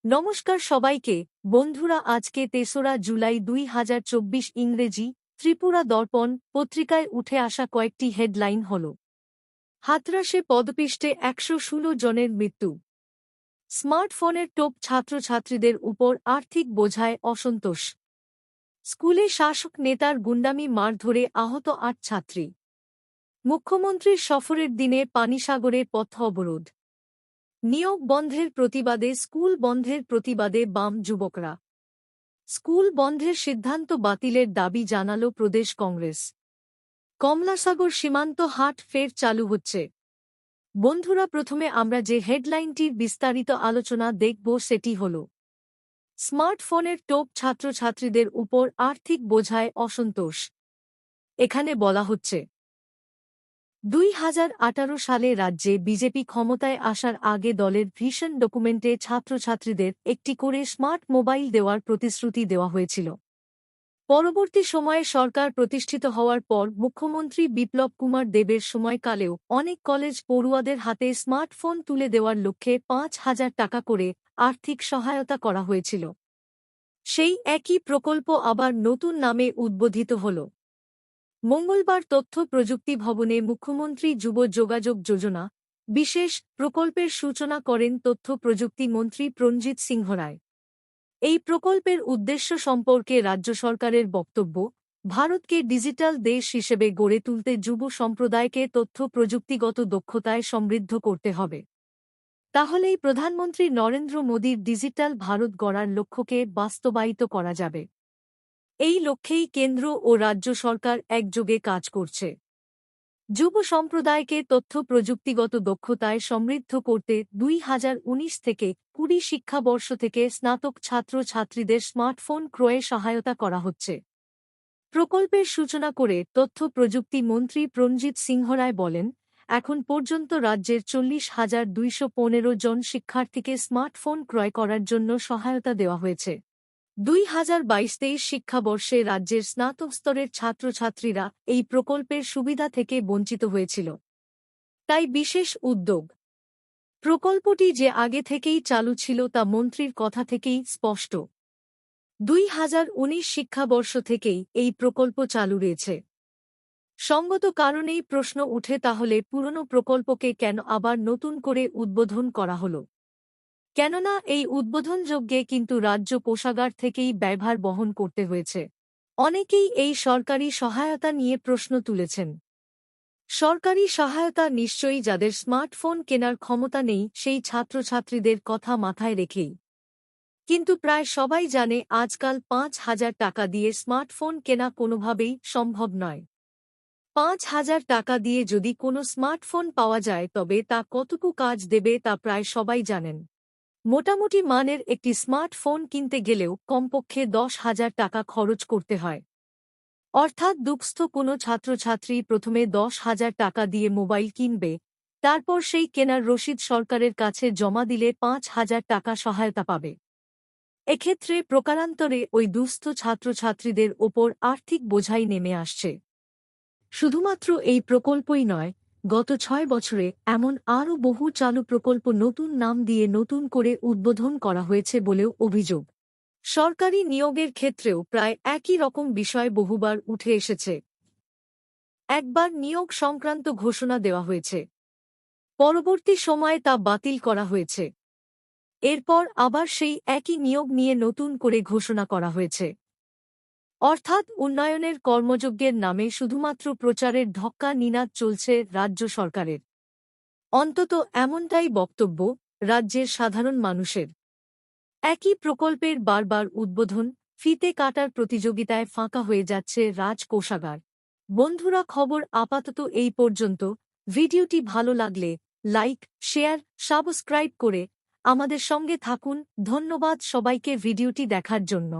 নমস্কার সবাইকে বন্ধুরা, আজকে ৩রা জুলাই ২০২৪ ইংরেজি ত্রিপুরা দর্পণ পত্রিকায় উঠে আসা কয়েকটি হেডলাইন হল: হাতরাসে পদপিষ্টে ১১৬ জনের মৃত্যু, স্মার্টফোনের টোপ ছাত্রছাত্রীদের উপর আর্থিক বোঝায় অসন্তোষ, স্কুলে শাসক নেতার গুন্ডামি মারধরে আহত ৮ ছাত্রী, মুখ্যমন্ত্রীর সফরের দিনে পানিসাগরে পথ অবরোধ, নিয়োগ বন্ধের প্রতিবাদে স্কুল বন্ধের প্রতিবাদে বাম যুবকরা, স্কুল বন্ধের সিদ্ধান্ত বাতিলের দাবি জানাল প্রদেশ কংগ্রেস, কমলাসাগর সীমান্ত হাট ফের চালু হচ্ছে। বন্ধুরা, প্রথমে আমরা যে হেডলাইনটির বিস্তারিত আলোচনা দেখব সেটি হল স্মার্টফোনের টোপ ছাত্রছাত্রীদের উপর আর্থিক বোঝায় অসন্তোষ। এখানে বলা হচ্ছে ২০১৮ সালে রাজ্যে বিজেপি ক্ষমতায় আসার আগে দলের ভিশন ডকুমেন্টে ছাত্রছাত্রীদের একটি করে স্মার্ট মোবাইল দেওয়ার প্রতিশ্রুতি দেওয়া হয়েছিল। পরবর্তী সময়ে সরকার প্রতিষ্ঠিত হওয়ার পর মুখ্যমন্ত্রী বিপ্লব কুমার দেবের সময়কালেও অনেক কলেজ পড়ুয়াদের হাতে স্মার্টফোন তুলে দেওয়ার লক্ষ্যে ৫,০০০ টাকা করে আর্থিক সহায়তা করা হয়েছিল। সেই একই প্রকল্প আবার নতুন নামে উদ্বোধিত হল। মঙ্গলবার তথ্য প্রযুক্তি ভবনে মুখ্যমন্ত্রী যুব যোগাযোগ যোজনা বিশেষ প্রকল্পের সূচনা করেন তথ্য প্রযুক্তি মন্ত্রী প্রণজিৎ সিংহ রায়। এই প্রকল্পের উদ্দেশ্য সম্পর্কে রাজ্য সরকারের বক্তব্য: ভারতকে ডিজিটাল দেশ হিসেবে গড়ে তুলতে যুব সম্প্রদায়কে তথ্য প্রযুক্তিগত দক্ষতায় সমৃদ্ধ করতে হবে। তাহলেই প্রধানমন্ত্রী নরেন্দ্র মোদীর ডিজিটাল ভারত গড়ার লক্ষ্যকে বাস্তবায়িত করা যাবে। এই লক্ষ্যেই কেন্দ্র ও রাজ্য সরকার একযোগে কাজ করছে। যুব সম্প্রদায়কে তথ্য প্রযুক্তিগত দক্ষতায় সমৃদ্ধ করতে ২০১৯ থেকে ২০ শিক্ষাবর্ষ থেকে স্নাতক ছাত্র-ছাত্রীদের স্মার্টফোন ক্রয়ে সহায়তা করা হচ্ছে। প্রকল্পের সূচনা করে তথ্য প্রযুক্তি মন্ত্রী প্রণজিৎ সিংহ রায় বলেন, এখন পর্যন্ত রাজ্যের ৪০,২১৫ জন শিক্ষার্থীকে স্মার্টফোন ক্রয় করার জন্য সহায়তা দেওয়া হয়েছে। ২০২২-২৩ শিক্ষাবর্ষে রাজ্যের স্নাতক স্তরের ছাত্রছাত্রীরা এই প্রকল্পের সুবিধা থেকে বঞ্চিত হয়েছিল। তাই বিশেষ উদ্যোগ। প্রকল্পটি যে আগে থেকেই চালু ছিল তা মন্ত্রীর কথা থেকেই স্পষ্ট। ২০১৯ শিক্ষাবর্ষ থেকেই এই প্রকল্প চালু রয়েছে। সঙ্গত কারণেই প্রশ্ন উঠে, তাহলে পুরনো প্রকল্পকে কেন আবার নতুন করে উদ্বোধন করা হল? কেননা এই উদ্বোধনযজ্ঞে কিন্তু রাজ্য কোষাগার থেকেই ব্যয়ভার বহন করতে হয়েছে। অনেকেই এই সরকারি সহায়তা নিয়ে প্রশ্ন তুলেছেন। সরকারি সহায়তা নিশ্চয়ই যাদের স্মার্টফোন কেনার ক্ষমতা নেই সেই ছাত্রছাত্রীদের কথা মাথায় রেখেই। কিন্তু প্রায় সবাই জানে আজকাল ৫,০০০ টাকা দিয়ে স্মার্টফোন কেনা কোনোভাবেই সম্ভব নয়। ৫,০০০ টাকা দিয়ে যদি কোনো স্মার্টফোন পাওয়া যায় তবে তা কতটুকু কাজ দেবে তা প্রায় সবাই জানেন। মোটামুটি মানের একটি স্মার্টফোন কিনতে গেলেও কমপক্ষে ১০,০০০ টাকা খরচ করতে হয়। অর্থাৎ দুঃস্থ কোনো ছাত্রছাত্রী প্রথমে ১০,০০০ টাকা দিয়ে মোবাইল কিনবে, তারপর সেই কেনার রসিদ সরকারের কাছে জমা দিলে ৫,০০০ টাকা সহায়তা পাবে। এক্ষেত্রে প্রকারান্তরে ওই দুঃস্থ ছাত্রছাত্রীদের ওপর আর্থিক বোঝাই নেমে আসছে। শুধুমাত্র এই প্রকল্পই নয়, গত ৬ বছরে এমন আরও বহু চালু প্রকল্প নতুন নাম দিয়ে নতুন করে উদ্বোধন করা হয়েছে বলেও অভিযোগ। সরকারি নিয়োগের ক্ষেত্রেও প্রায় একই রকম বিষয় বহুবার উঠে এসেছে। একবার নিয়োগ সংক্রান্ত ঘোষণা দেওয়া হয়েছে, পরবর্তী সময়ে তা বাতিল করা হয়েছে। এরপর আবার সেই একই নিয়োগ নিয়ে নতুন করে ঘোষণা করা হয়েছে। অর্থাৎ উন্নয়নের কর্মযজ্ঞের নামে শুধুমাত্র প্রচারের ঢক্কা নিনাদ চলছে রাজ্য সরকারের। অন্তত এমনটাই বক্তব্য রাজ্যের সাধারণ মানুষের। একই প্রকল্পের বারবার উদ্বোধন, ফিতে কাটার প্রতিযোগিতায় ফাঁকা হয়ে যাচ্ছে রাজ কোষাগার। বন্ধুরা, খবর আপাতত এই পর্যন্ত। ভিডিওটি ভালো লাগলে লাইক, শেয়ার, সাবস্ক্রাইব করে আমাদের সঙ্গে থাকুন। ধন্যবাদ সবাইকে ভিডিওটি দেখার জন্য।